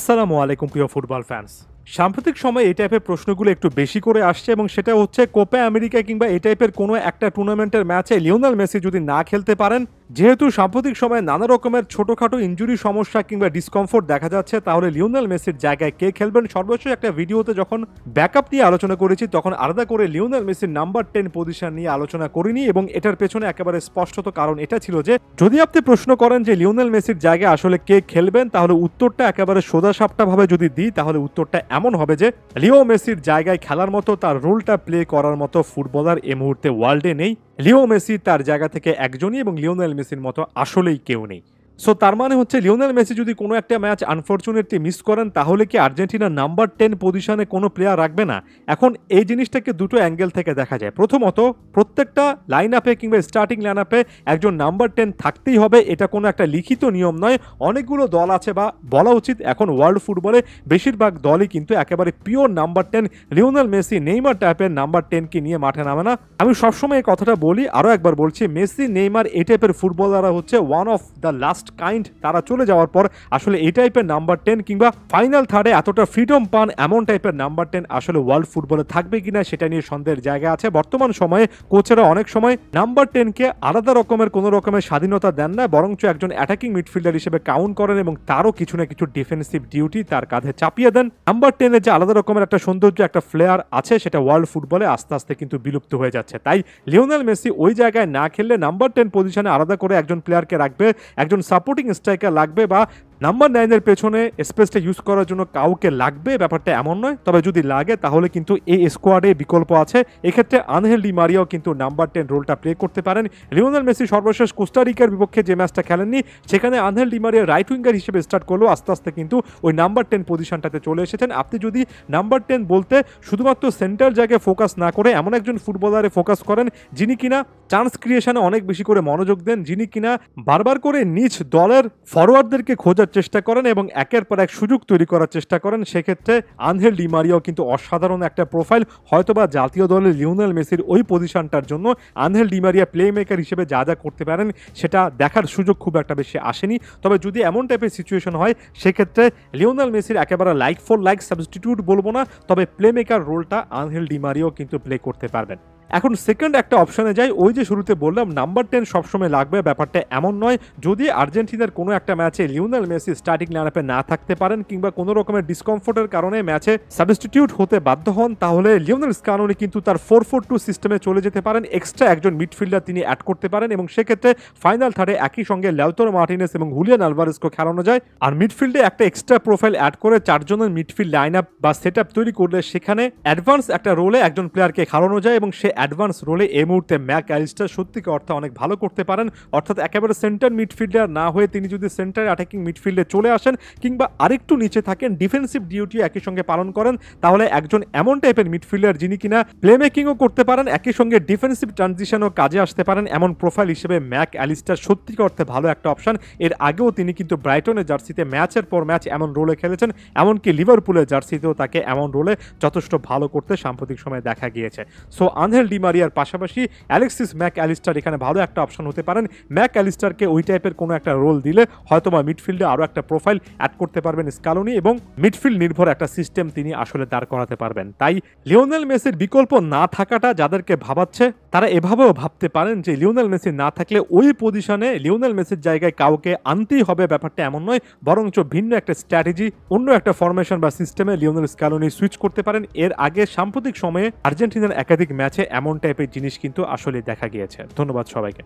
আসসালামু আলাইকুম প্রিয় ফুটবল ফ্যান্স। সাম্প্রতিক সময়ে এই টাইপের প্রশ্নগুলো একটু বেশি করে আসছে এবং সেটা হচ্ছে কোপা আমেরিকা কিংবা এই টাইপের কোনো একটা টুর্নামেন্টের ম্যাচে লিওনেল মেসি যদি না খেলতে পারেন, যেহেতু সাম্প্রতিক সময়ে নানা রকমের ছোটখাটো ইনজুরি সমস্যা কিংবা ডিসকমফোর্ট দেখা যাচ্ছে, তাহলে লিওনেল মেসির জায়গায় কে খেলবেন। সর্বশেষ একটা ভিডিওতে যখন ব্যাকআপ নিয়ে আলোচনা করেছি তখন আলাদা করে লিওনেল মেসির নাম্বার 10 পজিশন নিয়ে আলোচনা করিনি এবং এটার পেছনে একেবারে স্পষ্টত কারণ এটা ছিল যে যদি আপনি প্রশ্ন করেন যে লিওনেল মেসির জায়গায় আসলে কে খেলবেন, তাহলে উত্তরটা একেবারে সোজাসাপটাভাবে যদি দিই তাহলে উত্তরটা এমন হবে যে লিও মেসির জায়গায় খেলার মতো, তার রোলটা প্লে করার মতো ফুটবলার এই মুহূর্তে ওয়ার্ল্ডে নেই। লিও মেসি তার জায়গা থেকে একজনই এবং লিওনেল মেসির মতো আসলেই কেউ নেই। সো তার মানে হচ্ছে লিওনেল মেসি যদি কোনো একটা ম্যাচ আনফরচুনেটলি মিস করেন, তাহলে কি আর্জেন্টিনা নাম্বার 10 পজিশনে কোনো প্লেয়ার রাখবে না? এখন এই জিনিসটাকে দুটো অ্যাঙ্গেল থেকে দেখা যায়। প্রথমত, প্রত্যেকটা লাইন আপে কিংবা স্টার্টিং লাইন আপে একজন নাম্বার 10 থাকতেই হবে, এটা কোনো একটা লিখিত নিয়ম নয়। অনেকগুলো দল আছে, বা বলা উচিত এখন ওয়ার্ল্ড ফুটবলে বেশিরভাগ দলই কিন্তু একেবারে pure number 10 Lionel Messi Neymar টাইপের নাম্বার 10কে নিয়ে মাঠে নামে না। আমি সবসময় এই কথাটা বলি, আরও একবার বলছি, মেসি নেইমার এই টাইপের ফুটবলাররা হচ্ছে one of the last kind. তারা চলে যাওয়ার পর আসলে এই টাইপের নাম্বার 10 কিংবা ফাইনাল থার্ডে এতটা ফ্রিডম পান এমন টাইপের নাম্বার 10 আসলে ওয়ার্ল্ড ফুটবলে থাকবে কিনা সেটা নিয়ে সন্দেহের জায়গা আছে। বর্তমান সময়ে কোচেরা অনেক সময় নাম্বার 10কে আলাদা রকমের কোনো রকমের স্বাধীনতা দেন না, বরঞ্চ একজন অ্যাটাকিং মিডফিল্ডার হিসেবে কাউন্ট করেন এবং তারও কিছু না কিছু ডিফেন্সিভ ডিউটি তার কাঁধে চাপিয়ে দেন। নাম্বার 10 এর যে আলাদা রকমের একটা সৌন্দর্য, একটা ফ্লেয়ার আছে, সেটা ওয়ার্ল্ড ফুটবলে আস্তে আস্তে কিন্তু বিলুপ্ত হয়ে যাচ্ছে। তাই লিওনেল মেসি ওই জায়গায় না খেললে নাম্বার 10 পজিশনে আলাদা করে একজন প্লেয়ারকে রাখবে, একজন সাপোর্টিং স্ট্রাইকার লাগবে, বা নাম্বার 9 এর পেছনে স্পেসটা ইউজ করার জন্য কাউকে লাগবে, ব্যাপারটা এমন নয়। তবে যদি লাগে তাহলে কিন্তু এই স্কোয়াডে বিকল্প আছে। এক্ষেত্রে আনহেল ডি মারিয়াও কিন্তু নাম্বার 10 রোলটা প্লে করতে পারেন। লিওনেল মেসি সর্বশেষ কোস্টারিকার বিপক্ষে যে ম্যাচটা খেলেননি, সেখানে Angel Di Maria right winger হিসেবে স্টার্ট করলেও আস্তে আস্তে কিন্তু ওই নাম্বার 10 পজিশনটাতে চলে এসেছেন। আপনি যদি নাম্বার 10 বলতে শুধুমাত্র সেন্টার জায়গায় ফোকাস না করে এমন একজন ফুটবলারে ফোকাস করেন যিনি কিনা চান্স ক্রিয়েশনে অনেক বেশি করে মনোযোগ দেন, যিনি কিনা বারবার করে নিজ দলের ফরওয়ার্ডদেরকে খোঁজার চেষ্টা করেন এবং একের পর এক সুযোগ তৈরি করার চেষ্টা করেন, সেক্ষেত্রে আনহেল ডি মারিয়াও কিন্তু অসাধারণ একটা প্রোফাইল। হয়তোবা জাতীয় দলের লিওনেল মেসির ওই পজিশনটার জন্য Angel Di Maria play maker হিসেবে যা যা করতে পারেন সেটা দেখার সুযোগ খুব একটা বেশি আসেনি। তবে যদি এমন টাইপের সিচুয়েশন হয়, সেক্ষেত্রে লিওনেল মেসির একেবারে লাইক ফর লাইক সাবস্টিটিউট বলবো না, তবে প্লে মেকার রোলটা আনহেল ডি মারিয়াও কিন্তু প্লে করতে পারবেন। এখন সেকেন্ড একটা অপশনে যাই। ওই যে শুরুতে বললাম নাম্বার 10 সবসময় লাগবে, ব্যাপারটা এমন নয়। যদি আর্জেন্টিনার কোনো একটা ম্যাচে লিওনেল মেসি স্টার্টিং লাইনআপে না থাকতে পারেন কিংবা কোনো রকমের ডিসকমফোর্টের কারণে ম্যাচে সাবস্টিটিউট হতে বাধ্য হন, তাহলে লিওনেল স্কালোনি কিন্তু তার 4-4-2 সিস্টেমে চলে যেতে পারেন। এক্সট্রা একজন মিডফিল্ডার তিনি অ্যাড করতে পারেন এবং সেক্ষেত্রে ফাইনাল থার্ডে একই সঙ্গে লাউতারো মার্টিনেজ এবং হুলিয়ান আলভারেজকে খেলানো যায়। আর মিডফিল্ডে একটা এক্সট্রা প্রোফাইল অ্যাড করে 4 জনের মিডফিল্ড লাইন আপ বা সেট আপ তৈরি করলে সেখানে অ্যাডভান্স একটা রোলে একজন প্লেয়ারকে খেলানো যায় এবং সে অ্যাডভান্স রোলে এই মুহূর্তে ম্যাক অ্যালিস্টার সত্যিকার অর্থে অনেক ভালো করতে পারেন। অর্থাৎ একেবারে সেন্টার মিডফিল্ডার না হয়ে তিনি যদি সেন্টার অ্যাটাকিং মিডফিল্ডে চলে আসেন কিংবা আরেকটু নিচে থাকেন, ডিফেন্সিভ ডিউটি একই সঙ্গে পালন করেন, তাহলে একজন এমন টাইপের মিডফিল্ডার যিনি কিনা প্লে মেকিংও করতে পারেন, একই সঙ্গে ডিফেন্সিভ ট্রানজিশনও কাজে আসতে পারেন, এমন প্রোফাইল হিসেবে ম্যাক অ্যালিস্টার সত্যিকার অর্থে ভালো একটা অপশন। এর আগেও তিনি কিন্তু ব্রাইটনের জার্সিতে ম্যাচের পর ম্যাচ এমন রোলে খেলেছেন, এমনকি লিভারপুলের জার্সিতেও তাকে এমন রোলে যথেষ্ট ভালো করতে সাম্প্রতিক সময়ে দেখা গিয়েছে। সো আনহেল ডি মারিয়ার পাশাপাশি অ্যালেক্সিস ম্যাক অ্যালিস্টার এখানে ভালো একটা অপশন হতে পারেন। ম্যাক অ্যালিস্টারকে ওই টাইপের কোনো একটা রোল দিলে হয়তোবা মিডফিল্ডে আরও একটা প্রোফাইল অ্যাড করতে পারবেন স্কালোনি এবং মিডফিল্ড নির্ভর একটা সিস্টেম তিনি আসলে দাঁড় করাতে পারবেন। তাই লিওনেল মেসির বিকল্প না থাকাটা যাদেরকে ভাবাচ্ছে, তারা এভাবেও ভাবতে পারেন যে লিওনেল মেসি না থাকলে ওই পজিশনে লিওনেল মেসির জায়গায় কাউকে আনতেই হবে, ব্যাপারটা এমন নয়, বরঞ্চ ভিন্ন একটা স্ট্র্যাটেজি, অন্য একটা ফরমেশন বা সিস্টেমে লিওনেল স্কালোনি সুইচ করতে পারেন। এর আগে সাম্প্রতিক সময়ে আর্জেন্টিনার একাধিক ম্যাচে এমন টাইপের জিনিস কিন্তু আসলে দেখা গিয়েছে। ধন্যবাদ সবাইকে।